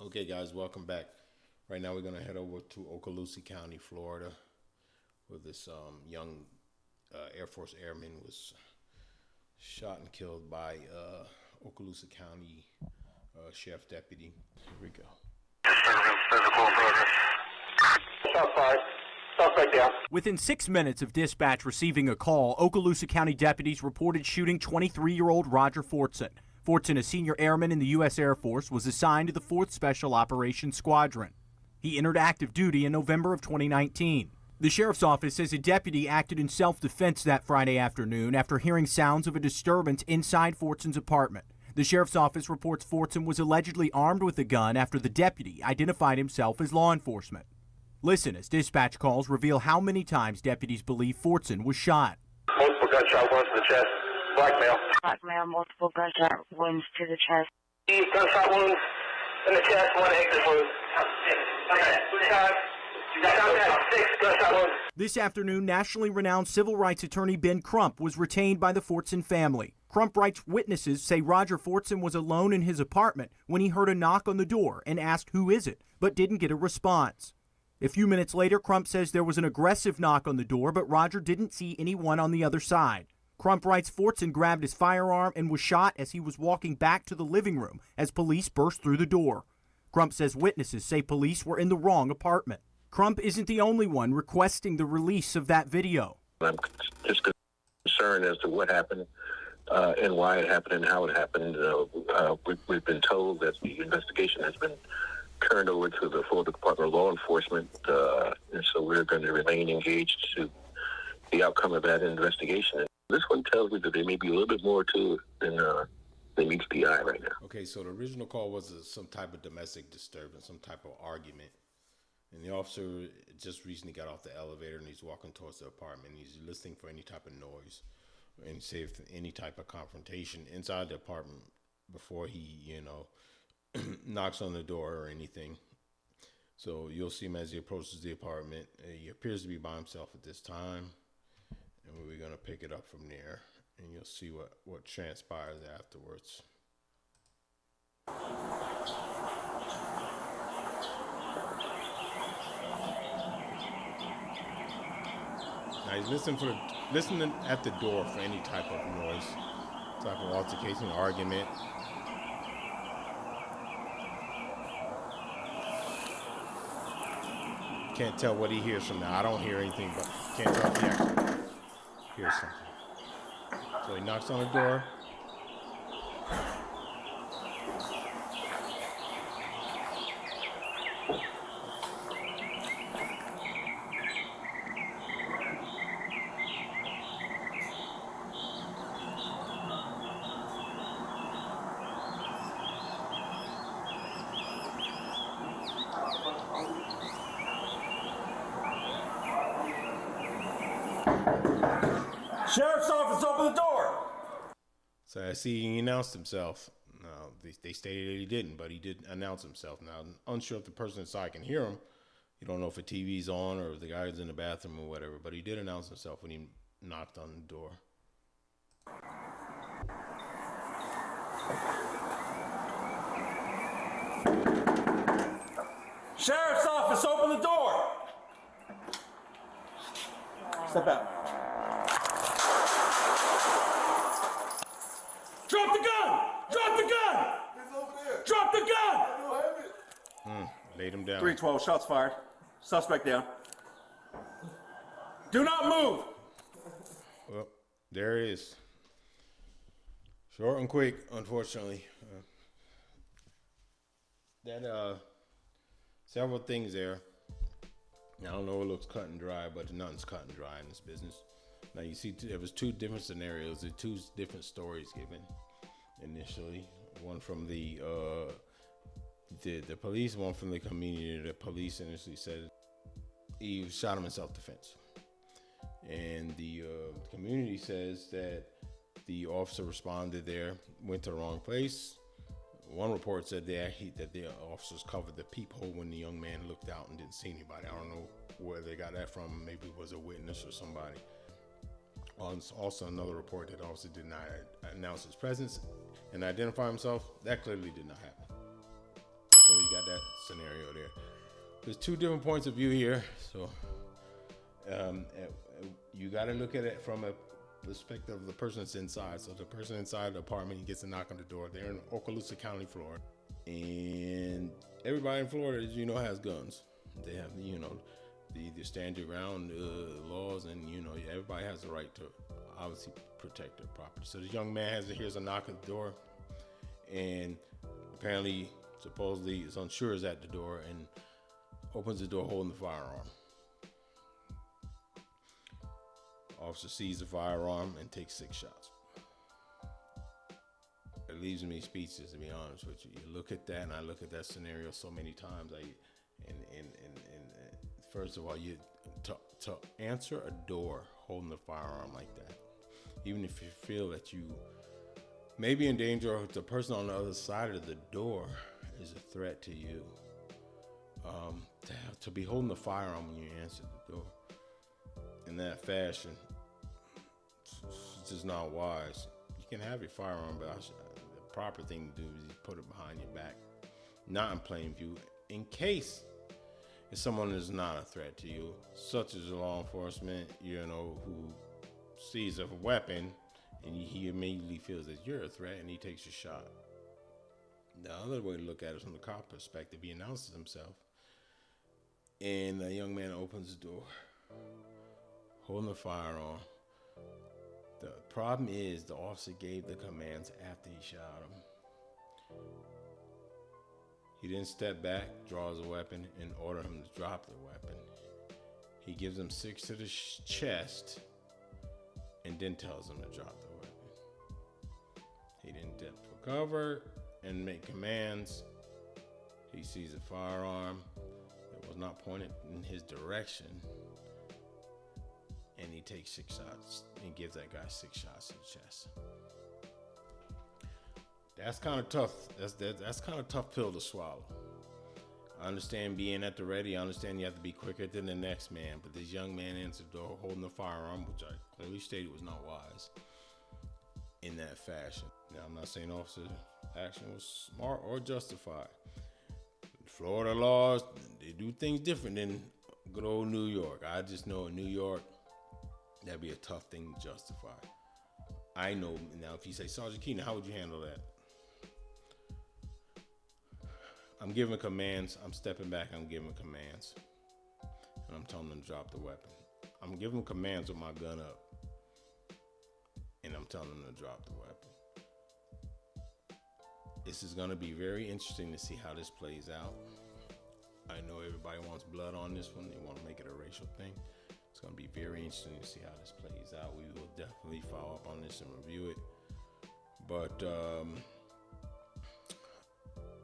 Okay, guys, welcome back. Right now, we're gonna head over to Okaloosa County, Florida, where this young Air Force Airman was shot and killed by Okaloosa County Sheriff Deputy. Here we go. Within 6 minutes of dispatch receiving a call, Okaloosa County deputies reported shooting 23-year-old Roger Fortson. Fortson, a senior airman in the U.S. Air Force, was assigned to the 4th Special Operations Squadron. He entered active duty in November of 2019. The sheriff's office says a deputy acted in self-defense that Friday afternoon after hearing sounds of a disturbance inside Fortson's apartment. The sheriff's office reports Fortson was allegedly armed with a gun after the deputy identified himself as law enforcement. Listen as dispatch calls reveal how many times deputies believe Fortson was shot. Multiple gunshot wounds to the chest. Blackmail. Blackmail, multiple gunshot wounds to the chest. Gunshot wounds in the chest, one exit wound. Okay. Six gunshot wounds. This afternoon, nationally renowned civil rights attorney Ben Crump was retained by the Fortson family. Crump writes witnesses say Roger Fortson was alone in his apartment when he heard a knock on the door and asked who is it, but didn't get a response. A few minutes later, Crump says there was an aggressive knock on the door, but Roger didn't see anyone on the other side. Crump writes Fortson grabbed his firearm and was shot as he was walking back to the living room as police burst through the door. Crump says witnesses say police were in the wrong apartment. Crump isn't the only one requesting the release of that video. I'm just concerned as to what happened and why it happened and how it happened. We've been told that the investigation has been turned over to the Florida Department of Law Enforcement, and so we're going to remain engaged to the outcome of that investigation. This one tells me that there may be a little bit more to it than meets the eye right now. Okay, so the original call was some type of domestic disturbance, some type of argument. And the officer just recently got off the elevator and he's walking towards the apartment. He's listening for any type of noise and see if any type of confrontation inside the apartment before he, knocks on the door or anything. So you'll see him as he approaches the apartment. He appears to be by himself at this time. And we're going to pick it up from there. And you'll see what transpires afterwards. Now he's listening at the door for any type of noise, type of altercation, argument. Can't tell what he hears from now. I don't hear anything, but can't tell if he actually hears something. So he knocks on the door. Sheriff's office, open the door! So I see he announced himself. Now, they stated he didn't, but he did announce himself. Now, I'm unsure if the person inside can hear him. You don't know if a TV's on or if the guy's in the bathroom or whatever, but he did announce himself when he knocked on the door. Sheriff's office, open the door! Step out. Drop the gun! Drop the gun! It's over there. Drop the gun! I don't have it. Laid him down. 312, shots fired. Suspect down. Do not move! Well, there it is. Short and quick, unfortunately. Several things there. I don't know, it looks cut and dry, but nothing's cut and dry in this business. Now you see, there was two different scenarios, there two different stories given initially. One from the police, one from the community. The police initially said he shot him in self-defense, and the community says that the officer responded there, went to the wrong place. One report said that the officers covered the peephole when the young man looked out and didn't see anybody. I don't know where they got that from. Maybe it was a witness or somebody. Also, another report that the officer did not announce his presence and identify himself. That clearly did not happen. So you got that scenario there. There's two different points of view here, so you got to look at it from a perspective of the person that's inside. So the person inside the apartment, he gets a knock on the door. They're in Okaloosa County, Florida, and everybody in Florida, as you know, has guns. They have, the stand your ground laws, and everybody has the right to obviously protect their property. So this young man hears a knock at the door, and apparently, supposedly, is unsure is at the door and opens the door holding the firearm. Officer sees the firearm and takes 6 shots. It leaves me speechless, to be honest with you. You look at that, and I look at that scenario so many times. First of all, to answer a door holding a firearm like that, even if you feel that you may be in danger, or the person on the other side of the door is a threat to you, to be holding the firearm when you answer the door in that fashion, it's just not wise. You can have your firearm, but the proper thing to do is you put it behind your back, not in plain view, in case if someone is not a threat to you, such as law enforcement, who sees a weapon and he immediately feels that you're a threat and he takes your shot. The other way to look at it is from the cop perspective. He announces himself, and the young man opens the door, holding the firearm. The problem is the officer gave the commands after he shot him. He didn't step back, draws a weapon, and order him to drop the weapon. He gives him 6 to the chest, and then tells him to drop the weapon. He didn't dip for cover and make commands. He sees a firearm that was not pointed in his direction, and he takes 6 shots and gives that guy 6 shots to the chest. That's kind of tough. That's kind of tough pill to swallow. I understand being at the ready. I understand you have to be quicker than the next man. But this young man answered the door holding the firearm, which I clearly stated was not wise in that fashion. Now, I'm not saying officer action was smart or justified. Florida laws, they do things different than good old New York. I just know in New York, that'd be a tough thing to justify. I know now if you say, Sergeant Keenan, how would you handle that? I'm giving commands. I'm stepping back. I'm giving commands. And I'm telling them to drop the weapon. I'm giving commands with my gun up. And I'm telling them to drop the weapon. This is going to be very interesting to see how this plays out. I know everybody wants blood on this one. They want to make it a racial thing. It's going to be very interesting to see how this plays out. We will definitely follow up on this and review it. But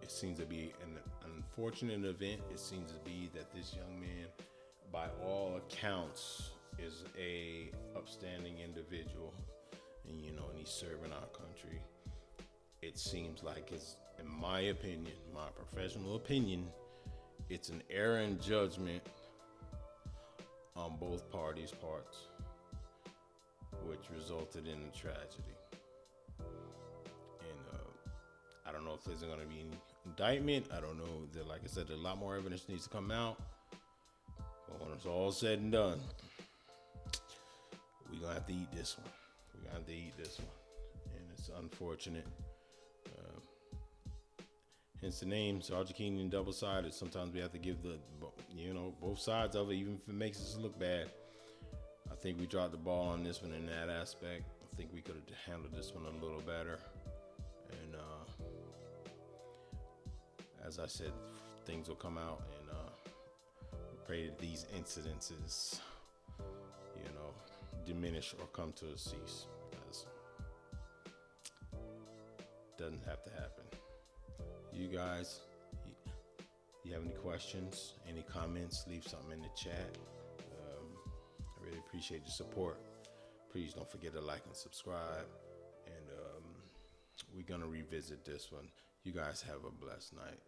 it seems to be an unfortunate event. It seems to be that this young man, by all accounts, is a upstanding individual, and and he's serving our country. It seems like it's, in my opinion, my professional opinion, it's an error in judgment on both parties' parts, which resulted in a tragedy. And I don't know if there's going to be any indictment. I don't know. Like I said, a lot more evidence needs to come out. But when it's all said and done, we're going to have to eat this one. And it's unfortunate. Hence the name, Sergeant Keenan double-sided. Sometimes we have to give both sides of it, even if it makes us look bad. I think we dropped the ball on this one in that aspect. I think we could have handled this one a little better. And as I said, things will come out, and pray that these incidences, diminish or come to a cease, because it doesn't have to happen. You guys, you have any questions, any comments, leave something in the chat. I really appreciate your support. Please don't forget to like and subscribe. And we're going to revisit this one. You guys have a blessed night.